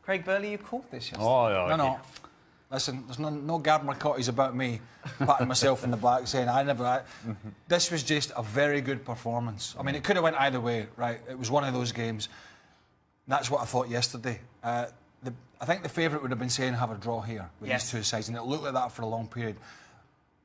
Craig Burley, you called this yesterday. Oh, yeah. No. Listen, there's no Gab Marcottis about me patting myself in the back saying This was just a very good performance. I mean, it could have went either way, right? It was one of those games. That's what I thought yesterday. I think the favourite would have been saying have a draw here with these two sides, and it looked like that for a long period.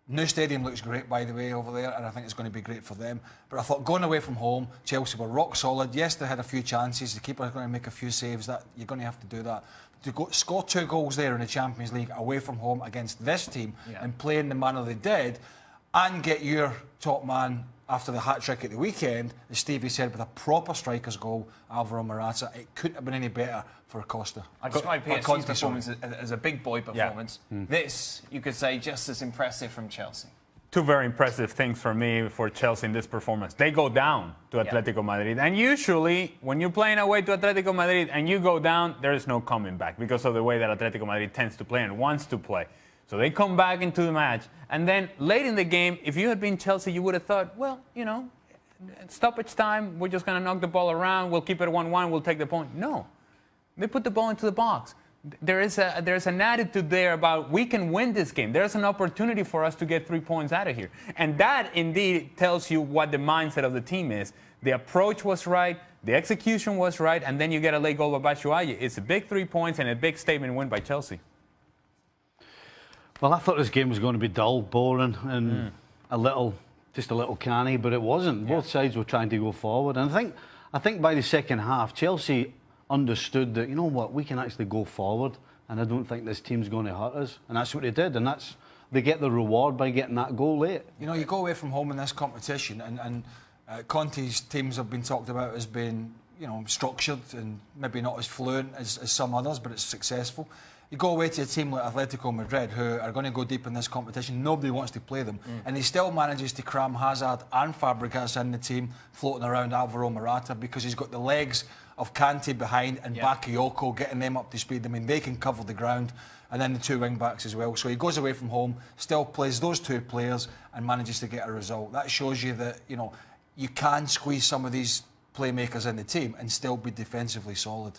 New stadium looks great, by the way, over there, and I think it's going to be great for them. But I thought going away from home, Chelsea were rock solid. Yes, they had a few chances. The keeper's going to make a few saves. That you're going to have to do that. To score 2 goals there in the Champions League away from home against this team and play in the manner they did, and get your top man after the hat-trick at the weekend, as Stevie said, with a proper striker's goal, Alvaro Morata, it couldn't have been any better for Costa. I describe PSG's performance as a big boy performance. This, you could say, just as impressive from Chelsea. 2 very impressive things for me for Chelsea in this performance. They go down to Atletico Madrid. And usually, when you're playing away to Atletico Madrid and you go down, there is no coming back because of the way that Atletico Madrid tends to play and wants to play. So they come back into the match. And then late in the game, if you had been Chelsea, you would have thought, well, you know, stoppage time, we're just going to knock the ball around, we'll keep it 1-1, we'll take the point. No. They put the ball into the box. There's an attitude there about we can win this game. There's an opportunity for us to get 3 points out of here. And that indeed tells you what the mindset of the team is. The approach was right, the execution was right, and then you get a late goal by Batshuayi. It's a big 3 points and a big statement win by Chelsea. Well, I thought this game was going to be dull, boring, and just a little canny, but it wasn't. Both sides were trying to go forward, and I think by the second half, Chelsea understood that, you know what, we can actually go forward, and I don't think this team's going to hurt us, and that's what they did, and they get the reward by getting that goal late. You know, you go away from home in this competition, and Conte's teams have been talked about as being, you know, structured and maybe not as fluent as some others, but it's successful. You go away to a team like Atletico Madrid, who are going to go deep in this competition. Nobody wants to play them. And he still manages to cram Hazard and Fabregas in the team, floating around Alvaro Morata, because he's got the legs of Kante behind and Bakayoko, getting them up to speed. I mean, they can cover the ground. And then the 2 wing-backs as well. So he goes away from home, still plays those 2 players and manages to get a result. That shows you that, you know, you can squeeze some of these playmakers in the team and still be defensively solid.